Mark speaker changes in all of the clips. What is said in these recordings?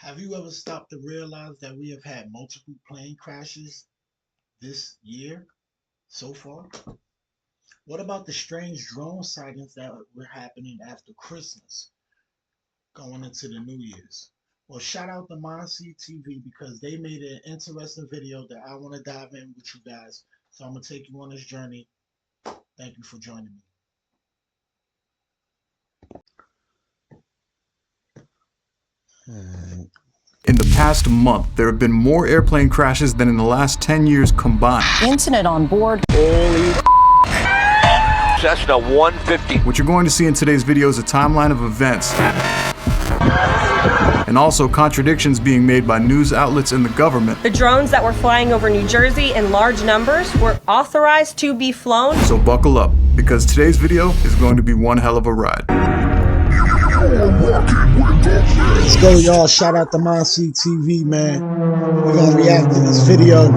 Speaker 1: Have you ever stopped to realize that we have had multiple plane crashes this year so far? What about the strange drone sightings that were happening after Christmas going into the New Year's? Well, shout out to Monsi TV because they made an interesting video that I want to dive in with you guys. So I'm going to take you on this journey. Thank you for joining me.
Speaker 2: In the past month, there have been more airplane crashes than in the last 10 years combined.
Speaker 3: Incident on board.
Speaker 4: Holy Cessna 150.
Speaker 2: What you're going to see in today's video is a timeline of events and also contradictions being made by news outlets and the government.
Speaker 5: The drones that were flying over New Jersey in large numbers were authorized to be flown.
Speaker 2: So buckle up, because today's video is going to be one hell of a ride.
Speaker 1: Let's go, y'all. Shout out to Monsi TV, man. We're going to react to this video.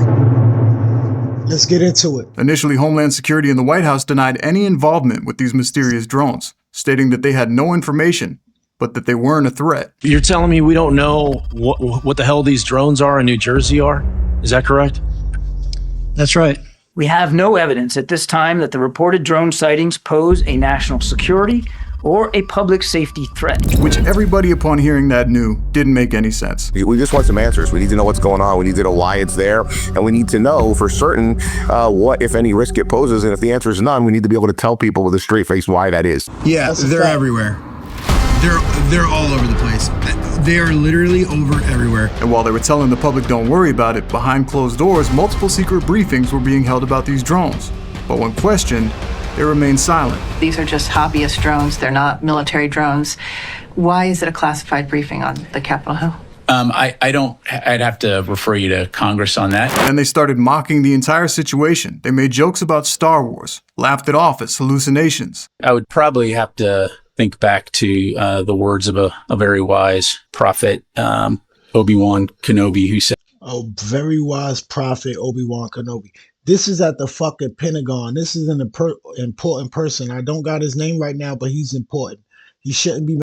Speaker 1: Let's get into it.
Speaker 2: Initially, Homeland Security and the White House denied any involvement with these mysterious drones, stating that they had no information, but that they weren't a threat.
Speaker 6: You're telling me we don't know what the hell these drones are in New Jersey are? Is that correct?
Speaker 7: That's right.
Speaker 8: We have no evidence at this time that the reported drone sightings pose a national security or a public safety threat.
Speaker 2: Which everybody upon hearing that knew didn't make any sense.
Speaker 9: We just want some answers. We need to know what's going on. We need to know why it's there. And we need to know for certain what, if any, risk it poses. And if the answer is none, we need to be able to tell people with a straight face why that is.
Speaker 7: Yeah, they're everywhere. They're all over the place. They are literally over everywhere.
Speaker 2: And while they were telling the public don't worry about it, behind closed doors, multiple secret briefings were being held about these drones. But when questioned, they remained silent.
Speaker 3: These are just hobbyist drones. They're not military drones. Why is it a classified briefing on the Capitol Hill?
Speaker 10: I'd have to refer you to Congress on that.
Speaker 2: And they started mocking the entire situation. They made jokes about Star Wars, laughed it off as hallucinations.
Speaker 10: I would probably have to think back to the words of a very wise prophet, Obi-Wan Kenobi, who said,
Speaker 1: Oh, very wise prophet Obi-Wan Kenobi. This is at the fucking Pentagon. This is an important person. I don't got his name right now, but he's important. He shouldn't be.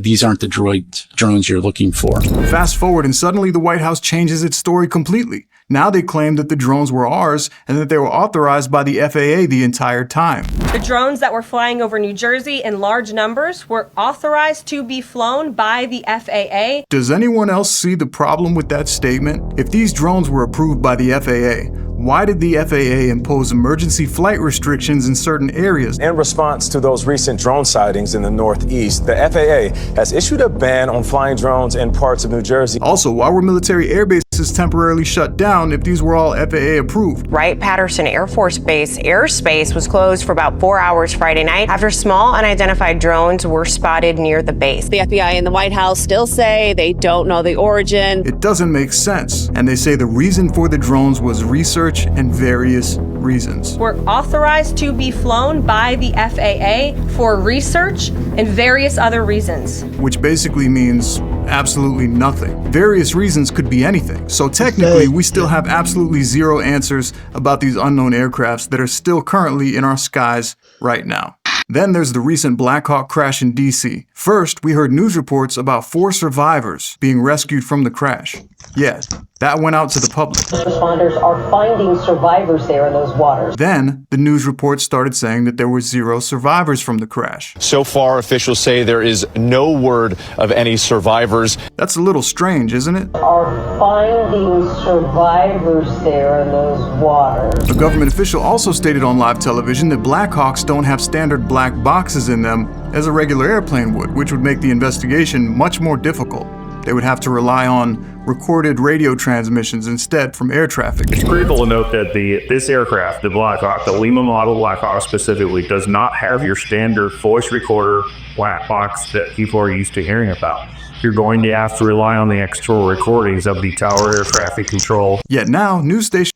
Speaker 10: these aren't the drones you're looking for.
Speaker 2: Fast forward, and suddenly the White House changes its story completely. Now they claim that the drones were ours and that they were authorized by the FAA the entire time.
Speaker 5: The drones that were flying over New Jersey in large numbers were authorized to be flown by the FAA.
Speaker 2: Does anyone else see the problem with that statement? If these drones were approved by the FAA, why did the FAA impose emergency flight restrictions in certain areas?
Speaker 11: In response to those recent drone sightings in the Northeast, the FAA has issued a ban on flying drones in parts of New Jersey.
Speaker 2: Also, why were military air bases temporarily shut down if these were all FAA approved?
Speaker 12: Wright-Patterson Air Force Base airspace was closed for about 4 hours Friday night after small unidentified drones were spotted near the base.
Speaker 13: The FBI and the White House still say they don't know the origin.
Speaker 2: It doesn't make sense. And they say the reason for the drones was research and various reasons.
Speaker 5: Were authorized to be flown by the FAA for research and various other reasons.
Speaker 2: Which basically means absolutely nothing. Various reasons could be anything. So technically, we still have absolutely zero answers about these unknown aircrafts that are still currently in our skies right now. Then there's the recent Black Hawk crash in DC. First, we heard news reports about 4 survivors being rescued from the crash. Yeah, that went out to the public.
Speaker 14: Responders are finding survivors there in those waters.
Speaker 2: Then, the news reports started saying that there were 0 survivors from the crash.
Speaker 15: So far, officials say there is no word of any survivors.
Speaker 2: That's a little strange, isn't it?
Speaker 14: Are finding survivors there in those waters.
Speaker 2: A government official also stated on live television that Black Hawks don't have standard black boxes in them as a regular airplane would, which would make the investigation much more difficult. They would have to rely on recorded radio transmissions instead from air traffic.
Speaker 16: It's critical to note that this aircraft, the Black Hawk, the Lima model Black Hawk specifically, does not have your standard voice recorder black box that people are used to hearing about. You're going to have to rely on the external recordings of the tower air traffic control.
Speaker 2: Yet now, news stations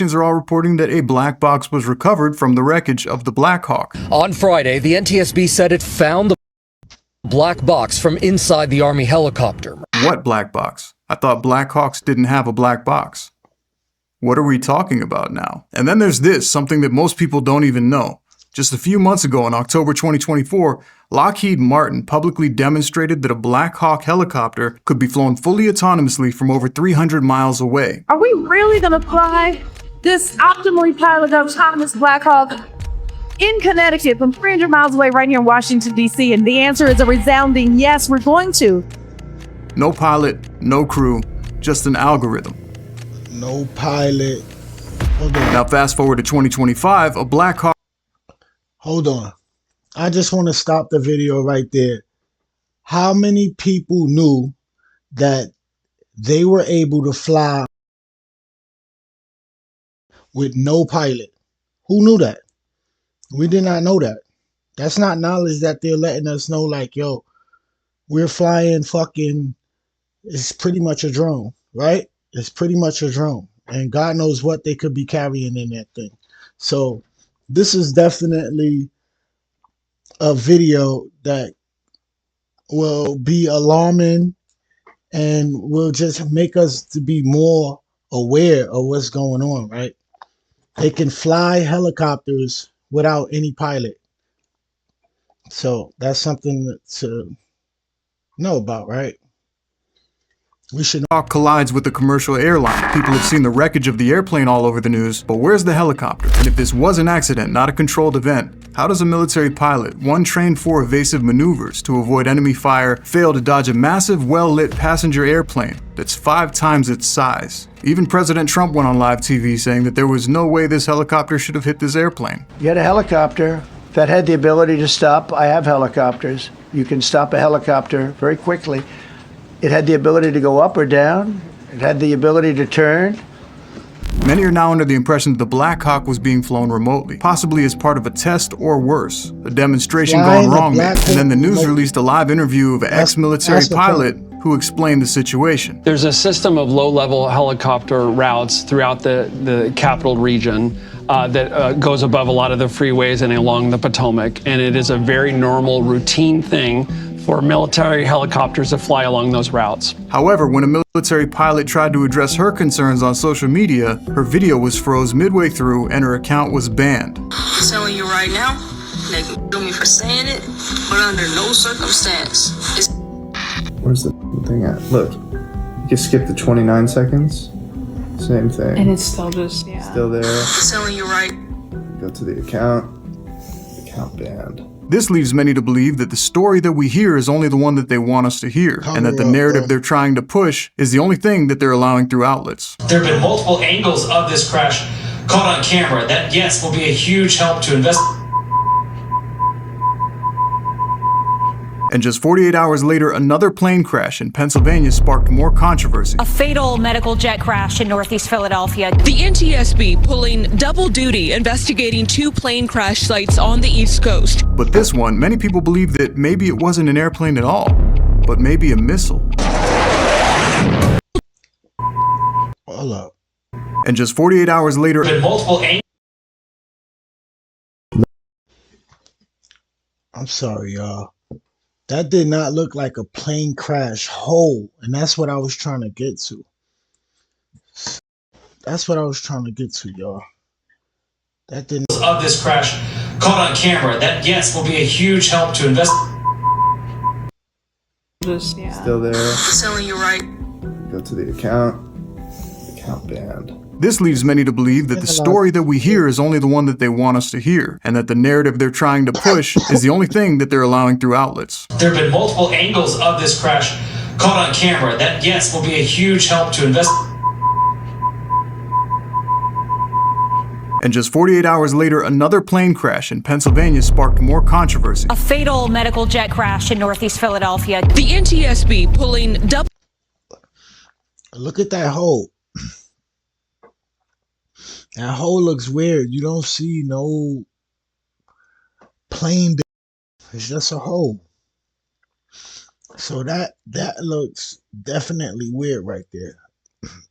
Speaker 2: are all reporting that a black box was recovered from the wreckage of the Black Hawk.
Speaker 17: On Friday, the NTSB said it found the black box from inside the Army helicopter.
Speaker 2: What black box? I thought Black Hawks didn't have a black box. What are we talking about now? And then there's this, something that most people don't even know. Just a few months ago, in October 2024, Lockheed Martin publicly demonstrated that a Black Hawk helicopter could be flown fully autonomously from over 300 miles away.
Speaker 4: Are we really going to fly this optimally piloted autonomous Black Hawk in Connecticut from 300 miles away right here in Washington, D.C.? And the answer is a resounding yes, we're going to.
Speaker 2: No pilot, no crew, just an algorithm.
Speaker 1: No pilot.
Speaker 2: Now fast forward to 2025, a Black Hawk...
Speaker 1: Hold on. I just want to stop the video right there. How many people knew that they were able to fly with no pilot? Who knew that? We did not know that. That's not knowledge that they're letting us know, like, yo, we're flying fucking, it's pretty much a drone, right? It's pretty much a drone. And God knows what they could be carrying in that thing. So this is definitely a video that will be alarming and will just make us to be more aware of what's going on, right? They can fly helicopters without any pilot. So that's something to know about, right? We should
Speaker 2: Hawk collides with a commercial airline. People have seen the wreckage of the airplane all over the news, but where's the helicopter? And if this was an accident, not a controlled event, how does a military pilot, one trained for evasive maneuvers to avoid enemy fire, fail to dodge a massive, well-lit passenger airplane that's 5 times its size? Even President Trump went on live TV saying that there was no way this helicopter should have hit this airplane.
Speaker 18: You had a helicopter that had the ability to stop. I have helicopters. You can stop a helicopter very quickly. It had the ability to go up or down. It had the ability to turn.
Speaker 2: Many are now under the impression that the Black Hawk was being flown remotely, possibly as part of a test or worse, a demonstration gone wrong. And then the news released a live interview of an ex-military pilot who explained the situation.
Speaker 19: There's a system of low-level helicopter routes throughout the capital region that goes above a lot of the freeways and along the Potomac, and it is a very normal, routine thing for military helicopters to fly along those routes.
Speaker 2: However, when a military pilot tried to address her concerns on social media, her video was froze midway through and her account was banned.
Speaker 20: I'm telling you right now, they can kill me for saying it, but under no circumstance.
Speaker 21: Where's the thing at? Look, you can skip the 29 seconds. Same thing.
Speaker 4: And it's still just, yeah.
Speaker 21: Still there.
Speaker 20: I'm telling you right.
Speaker 21: Go to the account banned.
Speaker 2: This leaves many to believe that the story that we hear is only the one that they want us to hear, and that the narrative they're trying to push is the only thing that they're allowing through outlets.
Speaker 22: There have been multiple angles of this crash caught on camera. That, yes, will be a huge help to investigate.
Speaker 2: And just 48 hours later, another plane crash in Pennsylvania sparked more controversy.
Speaker 23: A fatal medical jet crash in Northeast Philadelphia.
Speaker 24: The NTSB pulling double duty investigating 2 plane crash sites on the East Coast.
Speaker 2: But this one, many people believe that maybe it wasn't an airplane at all, but maybe a missile.
Speaker 1: Hold up.
Speaker 2: And just 48 hours later,
Speaker 1: I'm sorry, y'all. That did not look like a plane crash hole, and that's what I was trying to get to. That's what I was trying to get to, y'all. That didn't.
Speaker 22: Of this crash caught on camera. That, yes, will be a huge help to investigate.
Speaker 21: Still there.
Speaker 20: I'm telling you right.
Speaker 21: Go to the account banned.
Speaker 2: This leaves many to believe that the story that we hear is only the one that they want us to hear, and that the narrative they're trying to push is the only thing that they're allowing through outlets.
Speaker 22: There have been multiple angles of this crash caught on camera. That, yes, will be a huge help to investigate.
Speaker 2: And just 48 hours later, another plane crash in Pennsylvania sparked more controversy.
Speaker 23: A fatal medical jet crash in Northeast Philadelphia.
Speaker 24: The NTSB pulling double.
Speaker 1: Look at that hole. That hole looks weird. You don't see no plane. It's just a hole. So that looks definitely weird right there.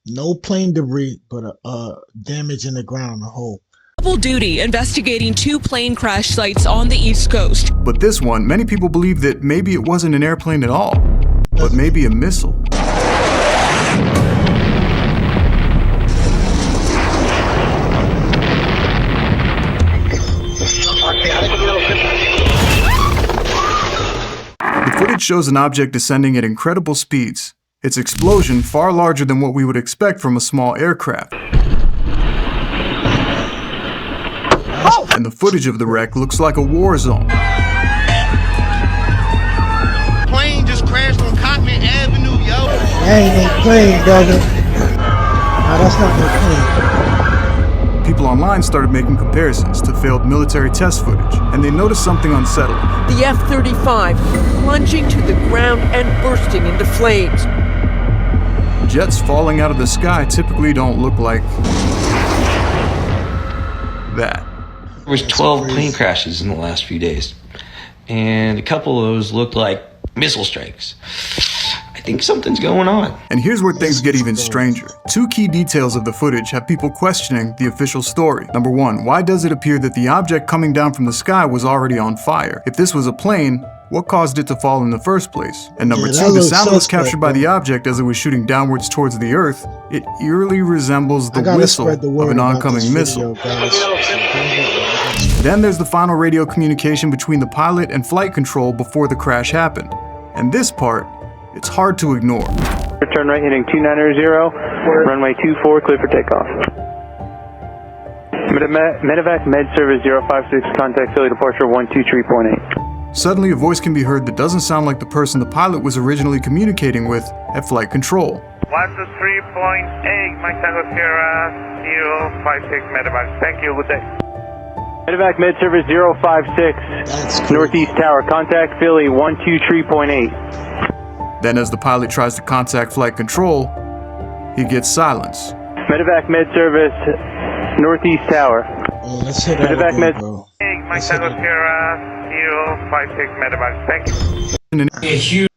Speaker 1: No plane debris, but a damage in the ground, a hole.
Speaker 24: Double duty investigating 2 plane crash sites on the East Coast.
Speaker 2: But this one, many people believe that maybe it wasn't an airplane at all, but maybe a missile. shows an object descending at incredible speeds. Its explosion far larger than what we would expect from a small aircraft. And the footage of the wreck looks like a war zone.
Speaker 6: Plane just crashed on Cotman Avenue, yo.
Speaker 1: That ain't no plane, brother. No, that's not no plane.
Speaker 2: People online started making comparisons to failed military test footage, and they noticed something unsettling.
Speaker 7: The F-35 plunging to the ground and bursting into flames.
Speaker 2: Jets falling out of the sky typically don't look like that.
Speaker 8: There was 12 plane crashes in the last few days, and a couple of those looked like missile strikes. I think something's going on.
Speaker 2: And here's where things get even stranger. Two key details of the footage have people questioning the official story. Number one, why does it appear that the object coming down from the sky was already on fire? If this was a plane, what caused it to fall in the first place? And number two, the sound was captured by the object as it was shooting downwards towards the earth. It eerily resembles the whistle of an oncoming missile. Then there's the final radio communication between the pilot and flight control before the crash happened. And this part, it's hard to ignore.
Speaker 9: Return right heading 290, runway 24, clear for takeoff. Medevac Med Service 056, contact Philly departure 123.8.
Speaker 2: Suddenly a voice can be heard that doesn't sound like the person the pilot was originally communicating with at flight control.
Speaker 25: 123.8, Mike Tango Sierra 056 Medevac. Thank you, good day.
Speaker 9: Medevac Med Service 056, Northeast Tower, contact Philly 123.8.
Speaker 2: Then as the pilot tries to contact flight control, he gets silence.
Speaker 9: Medevac Med Service, Northeast Tower.
Speaker 1: Oh, let's hit that
Speaker 9: Medevac
Speaker 1: again,
Speaker 9: Med.
Speaker 1: bro.
Speaker 25: Mike Tango Sierra 056 Medevac. Thank you.
Speaker 22: A huge.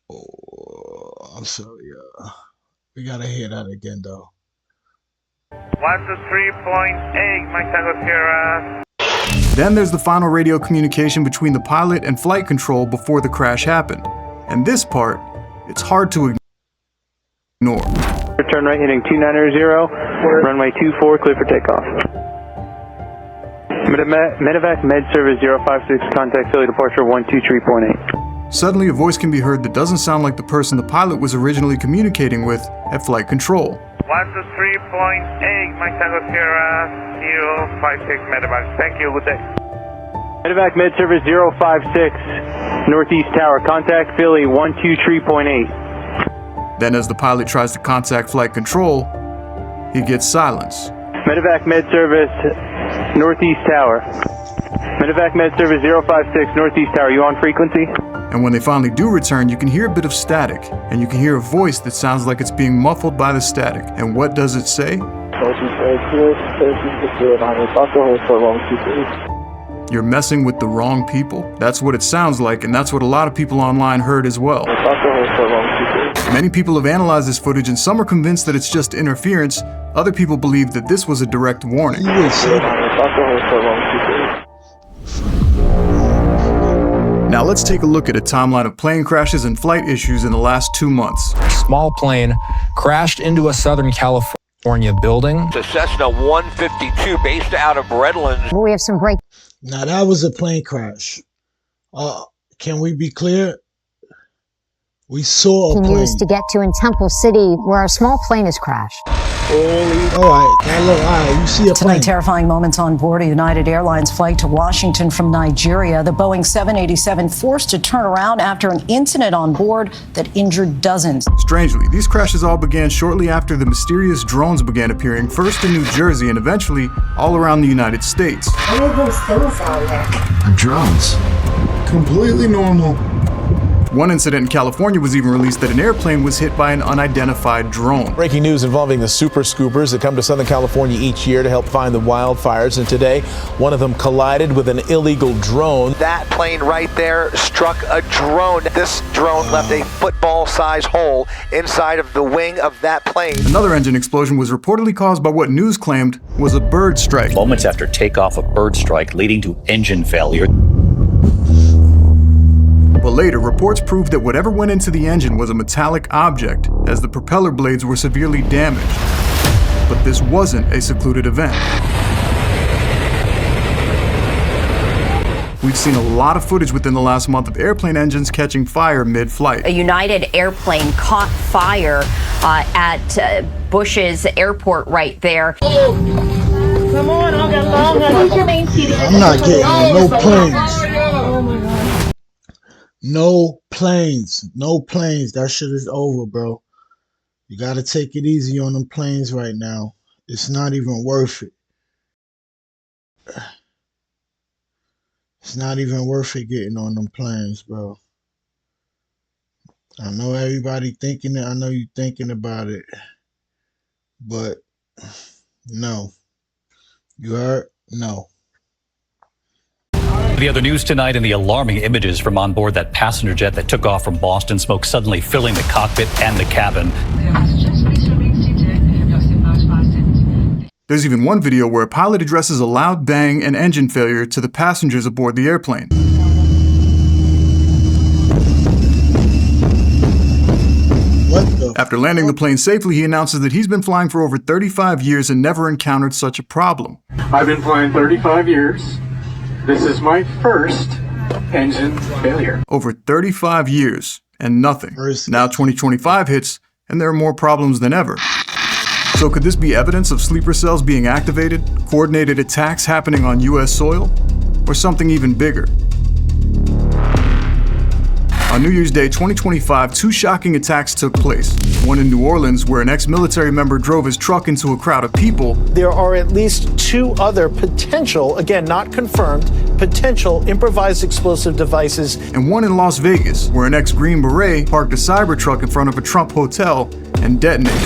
Speaker 1: Oh, I'm sorry. We gotta hear that again, though.
Speaker 25: 123.8, Mike Tango Sierra.
Speaker 2: Then there's the final radio communication between the pilot and flight control before the crash happened. And this part, it's hard to ignore.
Speaker 9: Return right heading 290, runway 24, clear for takeoff. Medevac Med Service 056, contact Philly departure 123.8.
Speaker 2: Suddenly a voice can be heard that doesn't sound like the person the pilot was originally communicating with at flight control.
Speaker 25: 123.8, Mike Tango Sierra 056 Medevac. Thank you, good day.
Speaker 9: Medevac Med Service 056, Northeast Tower, contact Philly 123.8.
Speaker 2: Then as the pilot tries to contact flight control, he gets silence.
Speaker 9: Medevac Med Service, Northeast Tower. Medevac Med Service 056, Northeast Tower, you on frequency?
Speaker 2: And when they finally do return, you can hear a bit of static, and you can hear a voice that sounds like it's being muffled by the static. And what does it say? You're messing with the wrong people. That's what it sounds like, and that's what a lot of people online heard as well. Many people have analyzed this footage, and some are convinced that it's just interference. Other people believe that this was a direct warning. Now let's take a look at a timeline of plane crashes and flight issues in the last 2 months.
Speaker 26: A small plane crashed into a Southern California building.
Speaker 6: It's a Cessna 152 based out of Redlands.
Speaker 27: We have some great.
Speaker 1: Now that was a plane crash. Can we be clear? We saw a plane.
Speaker 27: Used to get to in Temple City, where a small plane has crashed.
Speaker 1: All right, you see a plane.
Speaker 28: Tonight, terrifying moments on board a United Airlines flight to Washington from Nigeria. The Boeing 787 forced to turn around after an incident on board that injured dozens.
Speaker 2: Strangely, these crashes all began shortly after the mysterious drones began appearing, first in New Jersey and eventually all around the United States.
Speaker 27: What are those things out there?
Speaker 2: Drones. Completely normal. One incident in California was even released that an airplane was hit by an unidentified drone.
Speaker 11: Breaking news involving the super scoopers that come to Southern California each year to help find the wildfires. And today, one of them collided with an illegal drone.
Speaker 6: That plane right there struck a drone. This drone left a football-sized hole inside of the wing of that plane.
Speaker 2: Another engine explosion was reportedly caused by what news claimed was a bird strike.
Speaker 29: Moments after takeoff, a bird strike leading to engine failure.
Speaker 2: But later, reports proved that whatever went into the engine was a metallic object, as the propeller blades were severely damaged. But this wasn't a secluded event. We've we've seen a lot of footage within the last month of airplane engines catching fire mid-flight.
Speaker 3: A United airplane caught fire at Bush's airport right there.
Speaker 5: Come on,
Speaker 1: I'm not getting on no planes. No planes. No planes. That shit is over, bro. You gotta take it easy on them planes right now. It's not even worth it. It's not even worth it getting on them planes, bro. I know everybody thinking it. I know you thinking about it. But no. You heard? No.
Speaker 29: The other news tonight and the alarming images from on board that passenger jet that took off from Boston, smoke suddenly filling the cockpit and the cabin.
Speaker 2: There's even one video where a pilot addresses a loud bang and engine failure to the passengers aboard the airplane. After landing the plane safely, he announces that he's been flying for over 35 years and never encountered such a problem.
Speaker 10: I've been flying 35 years. This is my first engine failure.
Speaker 2: Over 35 years and nothing. Now 2025 hits and there are more problems than ever. So could this be evidence of sleeper cells being activated, coordinated attacks happening on US soil, or something even bigger? On New Year's Day 2025, two shocking attacks took place. One in New Orleans, where an ex-military member drove his truck into a crowd of people.
Speaker 12: There are at least two other potential, again not confirmed, potential improvised explosive devices.
Speaker 2: And one in Las Vegas, where an ex-Green Beret parked a Cybertruck in front of a Trump hotel and detonated.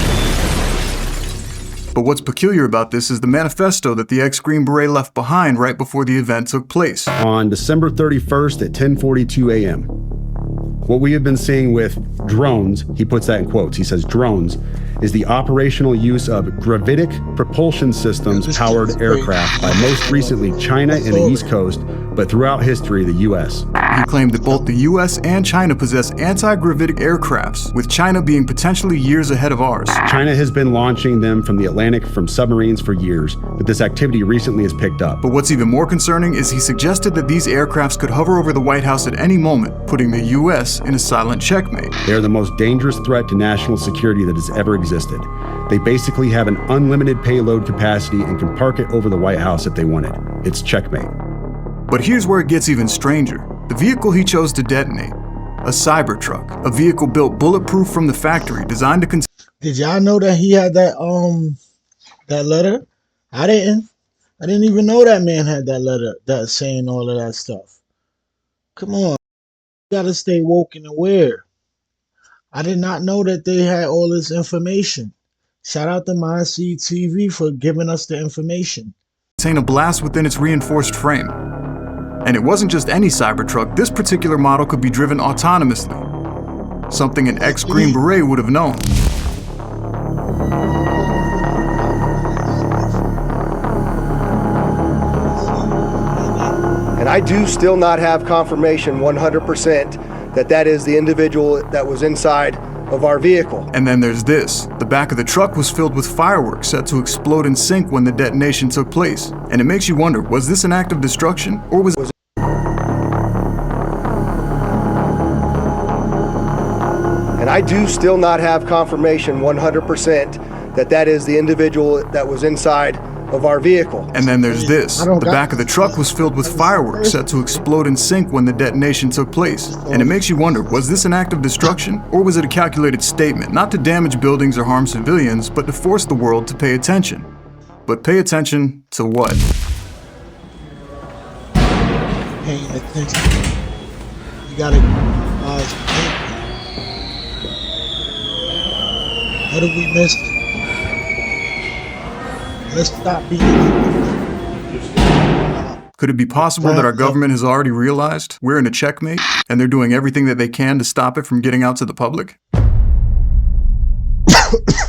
Speaker 2: But what's peculiar about this is the manifesto that the ex-Green Beret left behind right before the event took place.
Speaker 13: On December 31st at 10:42 a.m., what we have been seeing with drones, he puts that in quotes, he says drones, is the operational use of gravitic propulsion systems powered aircraft by most recently China and the East Coast, but throughout history, the U.S.
Speaker 2: He claimed that both the U.S. and China possess anti-gravitic aircrafts, with China being potentially years ahead of ours.
Speaker 13: China has been launching them from the Atlantic from submarines for years, but this activity recently has picked up.
Speaker 2: But what's even more concerning is he suggested that these aircrafts could hover over the White House at any moment, putting the U.S. in a silent checkmate.
Speaker 13: They are the most dangerous threat to national security that has ever existed. They basically have an unlimited payload capacity and can park it over the White House if they wanted. It's checkmate.
Speaker 2: But here's where it gets even stranger. The vehicle he chose to detonate, a Cybertruck, a vehicle built bulletproof from the factory, designed to
Speaker 1: Did y'all know that he had that letter? I didn't even know that man had that letter that saying all of that stuff. Come on. You gotta stay woke and aware. I did not know that they had all this information. Shout out to MySeed TV for giving us the information.
Speaker 2: contain a blast within its reinforced frame. And it wasn't just any Cybertruck, this particular model could be driven autonomously. Something an ex-Green Beret would have known.
Speaker 14: And I do still not have confirmation 100% that that is the individual that was inside of our vehicle.
Speaker 2: And then there's this. The back of the truck was filled with fireworks set to explode in sync when the detonation took place. And it makes you wonder, was this an act of destruction or was it...
Speaker 14: And I do still not have confirmation 100% that that is the individual that was inside of our vehicle.
Speaker 2: And then there's this. The back of the truck was filled with fireworks set to explode in sync when the detonation took place. And it makes you wonder, was this an act of destruction or was it a calculated statement, not to damage buildings or harm civilians, but to force the world to pay attention? But pay attention to what?
Speaker 1: Paying attention. You gotta what did we miss? Let's stop being.
Speaker 2: Could it be possible that our government has already realized we're in a checkmate and they're doing everything that they can to stop it from getting out to the public?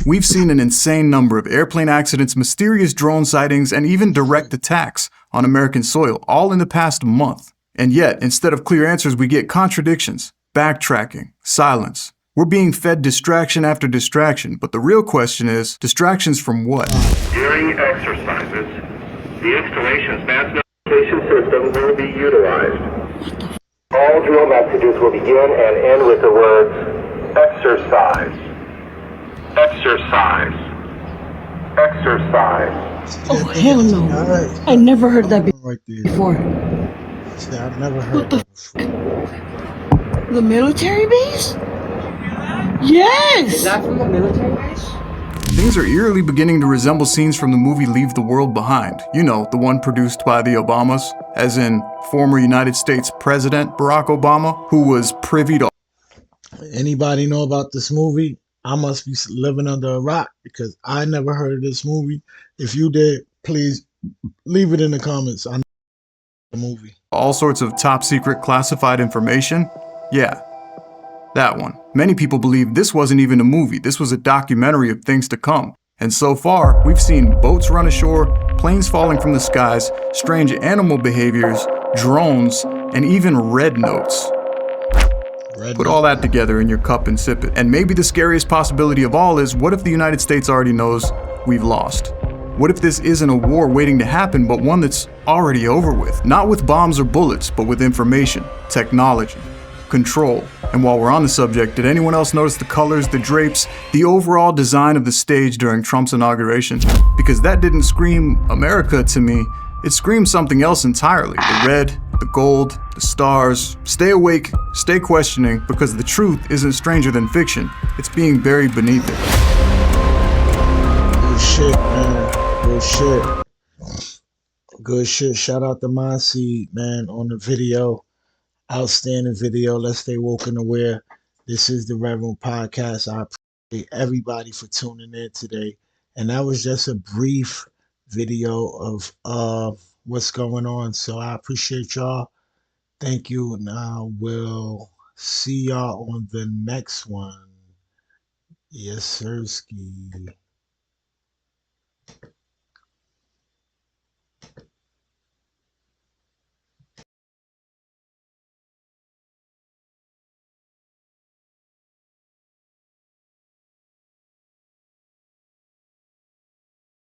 Speaker 2: We've seen an insane number of airplane accidents, mysterious drone sightings, and even direct attacks on American soil, all in the past month. And yet, instead of clear answers, we get contradictions, backtracking, silence. We're being fed distraction after distraction, but the real question is, distractions from what?
Speaker 25: During exercises, the installation's mass notification system will be utilized.
Speaker 9: All drill messages will begin and end with the words exercise, exercise, exercise.
Speaker 5: Oh, hell no. I never heard that before.
Speaker 1: I've never heard that before.
Speaker 5: The military base? Yes!
Speaker 4: Is that from the military base?
Speaker 2: Things are eerily beginning to resemble scenes from the movie Leave the World Behind. You know, the one produced by the Obamas, as in former United States President Barack Obama, who was privy to...
Speaker 1: Anybody know about this movie? I must be living under a rock because I never heard of this movie. If you did, please leave it in the comments. I know the movie.
Speaker 2: all sorts of top secret classified information? Yeah, that one. Many people believe this wasn't even a movie, this was a documentary of things to come. And so far, we've seen boats run ashore, planes falling from the skies, strange animal behaviors, drones, and even red notes. Put all that together in your cup and sip it. And maybe the scariest possibility of all is, what if the United States already knows we've lost? What if this isn't a war waiting to happen, but one that's already over with? Not with bombs or bullets, but with information, technology, control. And while we're on the subject, did anyone else notice the colors, the drapes, the overall design of the stage during Trump's inauguration? Because that didn't scream America to me. It screams something else entirely. The red, the gold, the stars. Stay awake, stay questioning, because the truth isn't stranger than fiction. It's being buried beneath it.
Speaker 1: Good shit, man. Good shit. Good shit. Shout out to Monseed, man, on the video. Outstanding video. Let's stay woke and aware. This is the Reverend Podcast. I appreciate everybody for tuning in today. And that was just a brief video of what's going on. So I appreciate y'all. Thank you. And I will see y'all on the next one. Yes, sirski.